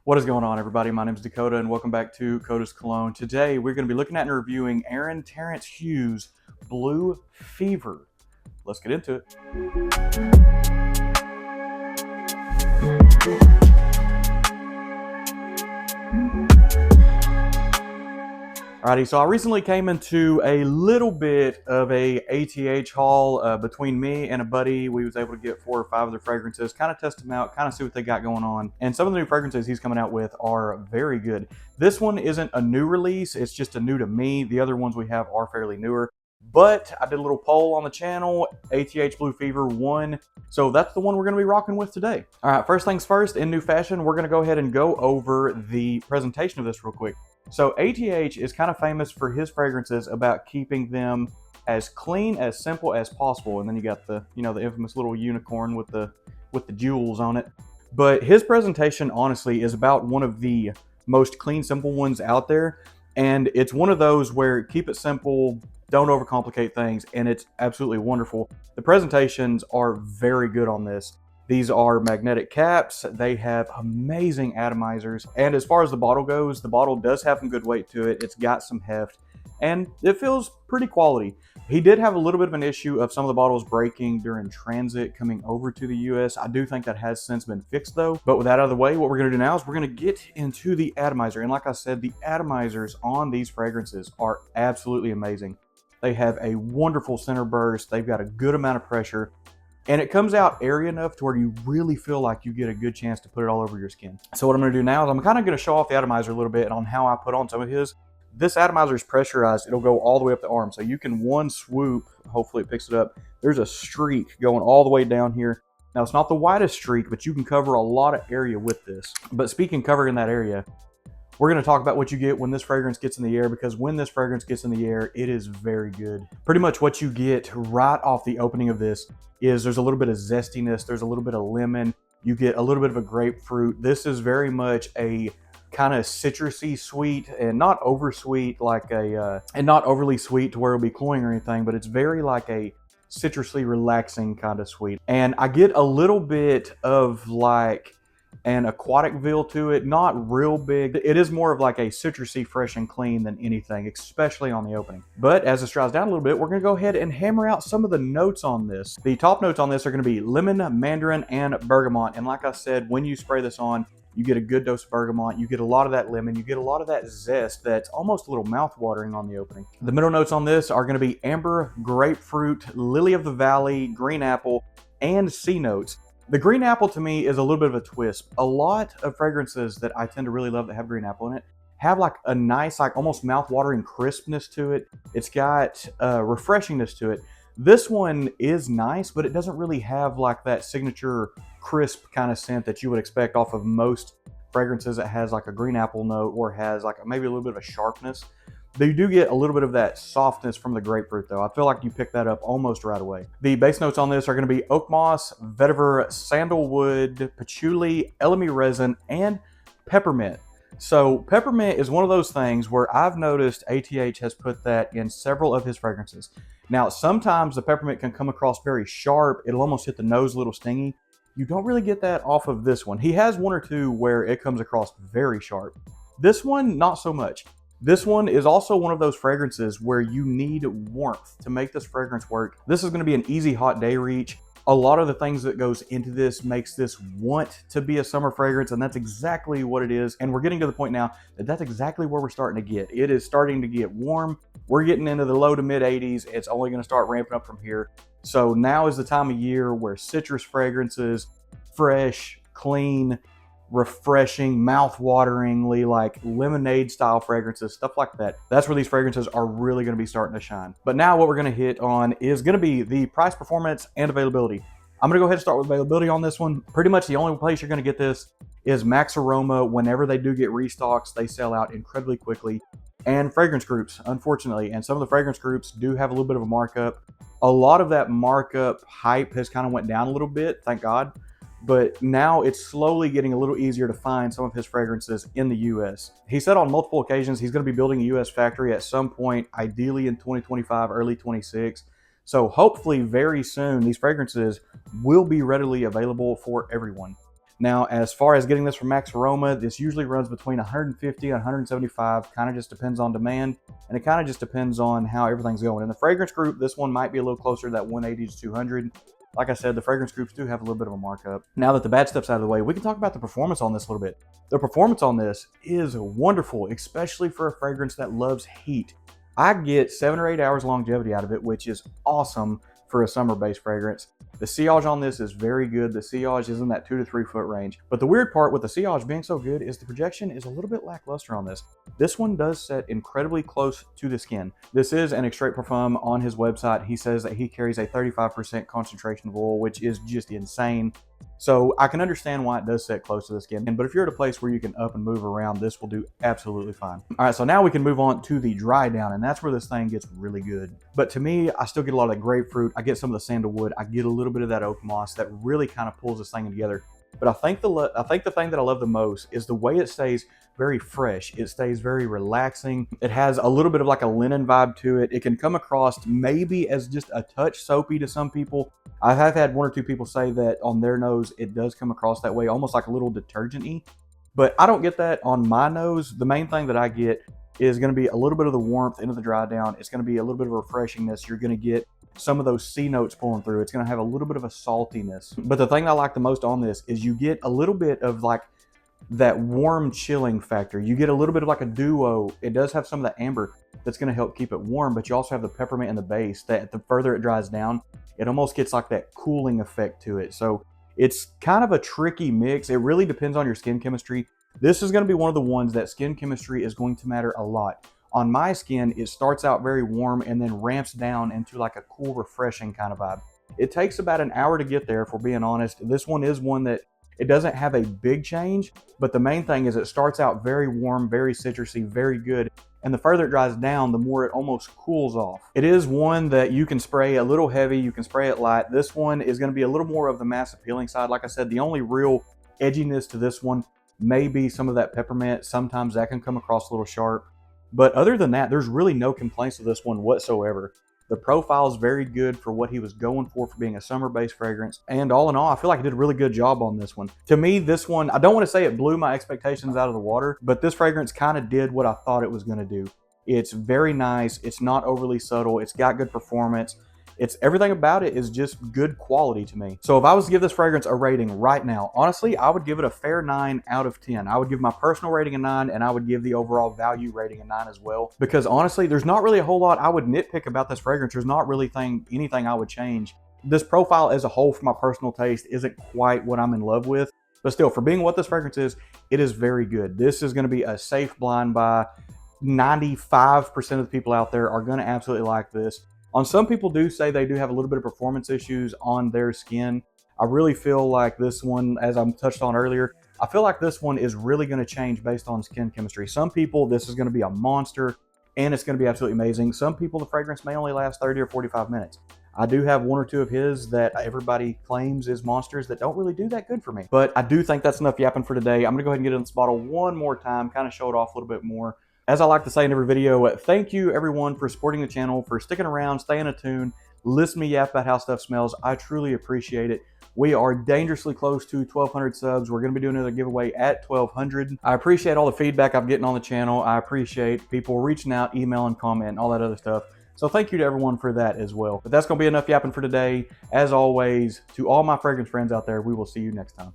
What is going on, everybody? My name is Dakota, and welcome back to Cologne. Today, we're going to be looking at and reviewing Terence Hughes Blue Fever. Let's get into it. Alrighty, so I recently came into a little bit of a ATH haul between me and a buddy. We was able to get 4 or 5 of their fragrances, kind of test them out, kind of see what they got going on. And some of the new fragrances he's coming out with are very good. This one isn't a new release, it's just a new to me. The other ones we have are fairly newer. But I did a little poll on the channel, ATH Blue Fever won. So that's the one we're going to be rocking with today. All right, first things first, in new fashion, we're going to go ahead and go over the presentation of this real quick. So ATH is kind of famous for his fragrances about keeping them as clean, as simple as possible. And then you got the, the infamous little unicorn with the jewels on it. But his presentation, honestly, is about one of the most clean, simple ones out there. And it's one of those where keep it simple, don't overcomplicate things, and it's absolutely wonderful. The presentations are very good on this. These are magnetic caps. They have amazing atomizers. And as far as the bottle goes, the bottle does have some good weight to it. It's got some heft, and it feels pretty quality. He did have a little bit of an issue of some of the bottles breaking during transit coming over to the US. I do think that has since been fixed though. But with that out of the way, what we're gonna do now is we're gonna get into the atomizer. And like I said, the atomizers on these fragrances are absolutely amazing. They have a wonderful center burst. They've got a good amount of pressure. And it comes out airy enough to where you really feel like you get a good chance to put it all over your skin. So what I'm gonna do now is I'm kind of gonna show off the atomizer a little bit on how I put on some of his. This atomizer is pressurized. It'll go all the way up the arm. So you can one swoop, hopefully it picks it up. There's a streak going all the way down here. Now it's not the widest streak, but you can cover a lot of area with this. But speaking covering that area, we're going to talk about what you get when this fragrance gets in the air, because when this fragrance gets in the air, it is very good. Pretty much what you get right off the opening of this is there's a little bit of zestiness, there's a little bit of lemon, you get a little bit of a grapefruit. This is very much a kind of citrusy sweet, and not over sweet like and not overly sweet to where it'll be cloying or anything, but it's very like a citrusly relaxing kind of sweet. And I get a little bit of like an aquatic feel to it, not real big. It is more of like a citrusy, fresh and clean than anything, especially on the opening. But as this dries down a little bit, we're gonna go ahead and hammer out some of the notes on this. The top notes on this are gonna be lemon, mandarin, and bergamot. And like I said, when you spray this on, you get a good dose of bergamot, you get a lot of that lemon, you get a lot of that zest that's almost a little mouth-watering on the opening. The middle notes on this are gonna be amber, grapefruit, lily of the valley, green apple, and sea notes. The green apple to me is a little bit of a twist. A lot of fragrances that I tend to really love that have green apple in it have like a nice, like almost mouth-watering crispness to it. It's got refreshingness to it. This one is nice, but it doesn't really have like that signature crisp kind of scent that you would expect off of most fragrances that has like a green apple note or has like maybe a little bit of a sharpness. They do get a little bit of that softness from the grapefruit though. I feel like you pick that up almost right away. The base notes on this are going to be oak moss, vetiver, sandalwood, patchouli, elemi resin, and peppermint. So peppermint is one of those things where I've noticed ATH has put that in several of his fragrances. Now, sometimes the peppermint can come across very sharp. It'll almost hit the nose a little stingy. You don't really get that off of this one. He has one or two where it comes across very sharp. This one, not so much. This one is also one of those fragrances where you need warmth to make this fragrance work. This is going to be an easy hot day reach. A lot of the things that goes into this makes this want to be a summer fragrance, and that's exactly what it is. And we're getting to the point now that that's exactly where we're starting to get. It is starting to get warm. We're getting into the low to mid 80s. It's only going to start ramping up from here. So now is the time of year where citrus fragrances, fresh, clean, refreshing, mouth-wateringly like lemonade style fragrances, stuff like that. That's where these fragrances are really going to be starting to shine. But now what we're going to hit on is going to be the price, performance, and availability. I'm going to go ahead and start with availability on this one. Pretty much the only place you're going to get this is Max Aroma. Whenever they do get restocks, they sell out incredibly quickly. And fragrance groups, unfortunately. And some of the fragrance groups do have a little bit of a markup. A lot of that markup hype has kind of went down a little bit, thank God. But now it's slowly getting a little easier to find some of his fragrances in the US. He said on multiple occasions he's going to be building a US factory at some point, ideally in 2025, early 26. So hopefully very soon these fragrances will be readily available for everyone. Now, as far as getting this from Max Aroma, this usually runs between 150 and 175, kind of just depends on demand, and it kind of just depends on how everything's going. In the fragrance group, this one might be a little closer to that 180 to 200. Like I said, the fragrance groups do have a little bit of a markup. Now that the bad stuff's out of the way, we can talk about the performance on this a little bit. The performance on this is wonderful, especially for a fragrance that loves heat. I get 7 or 8 hours longevity out of it, which is awesome for a summer-based fragrance. The sillage on this is very good. The sillage is in that 2 to 3 foot range. But the weird part with the sillage being so good is the projection is a little bit lackluster on this. This one does set incredibly close to the skin. This is an extrait parfum on his website. He says that he carries a 35% concentration of oil, which is just insane. So I can understand why it does set close to the skin, but if you're at a place where you can up and move around, this will do absolutely fine. All right, so now we can move on to the dry down, and that's where this thing gets really good. But to me, I still get a lot of that grapefruit. I get some of the sandalwood. I get a little bit of that oak moss that really kind of pulls this thing together. But I think the thing that I love the most is the way it stays very fresh. It stays very relaxing. It has a little bit of like a linen vibe to it. It can come across maybe as just a touch soapy to some people. I have had 1 or 2 people say that on their nose, it does come across that way, almost like a little detergent-y. But I don't get that on my nose. The main thing that I get is going to be a little bit of the warmth into the dry down. It's going to be a little bit of refreshingness. You're going to get some of those C notes pulling through. It's going to have a little bit of a saltiness. But the thing I like the most on this is you get a little bit of like that warm chilling factor. You get a little bit of like a duo. It does have some of the amber that's going to help keep it warm, but you also have the peppermint in the base that the further it dries down, it almost gets like that cooling effect to it. So it's kind of a tricky mix. It really depends on your skin chemistry. This is going to be one of the ones that skin chemistry is going to matter a lot. On my skin, it starts out very warm and then ramps down into like a cool, refreshing kind of vibe. It takes about an hour to get there, if we're being honest. This one is one that it doesn't have a big change, but the main thing is it starts out very warm, very citrusy, very good. And the further it dries down, the more it almost cools off. It is one that you can spray a little heavy, you can spray it light. This one is going to be a little more of the mass appealing side. Like I said, the only real edginess to this one may be some of that peppermint. Sometimes that can come across a little sharp. But other than that, there's really no complaints to this one whatsoever. The profile is very good for what he was going for being a summer-based fragrance. And all in all, I feel like he did a really good job on this one. To me, this one, I don't want to say it blew my expectations out of the water, but this fragrance kind of did what I thought it was going to do. It's very nice. It's not overly subtle. It's got good performance. It's everything about it is just good quality to me. So if I was to give this fragrance a rating right now, honestly, I would give it a fair 9 out of 10. I would give my personal rating a 9, and I would give the overall value rating a 9 as well. Because honestly, there's not really a whole lot I would nitpick about this fragrance. There's not really anything I would change. This profile as a whole, for my personal taste, isn't quite what I'm in love with. But still, for being what this fragrance is, it is very good. This is going to be a safe blind buy. 95% of the people out there are going to absolutely like this. Some people do say they do have a little bit of performance issues on their skin. I really feel like this one, as I touched on earlier, I feel like this one is really going to change based on skin chemistry. Some people, this is going to be a monster and it's going to be absolutely amazing. Some people, the fragrance may only last 30 or 45 minutes. I do have 1 or 2 of his that everybody claims is monsters that don't really do that good for me. But I do think that's enough yapping for today. I'm going to go ahead and get in this bottle one more time, kind of show it off a little bit more. As I like to say in every video, thank you everyone for supporting the channel, for sticking around, staying attuned, listening to me yap about how stuff smells. I truly appreciate it. We are dangerously close to 1,200 subs. We're going to be doing another giveaway at 1,200. I appreciate all the feedback I'm getting on the channel. I appreciate people reaching out, emailing, commenting, all that other stuff. So thank you to everyone for that as well. But that's going to be enough yapping for today. As always, to all my fragrance friends out there, we will see you next time.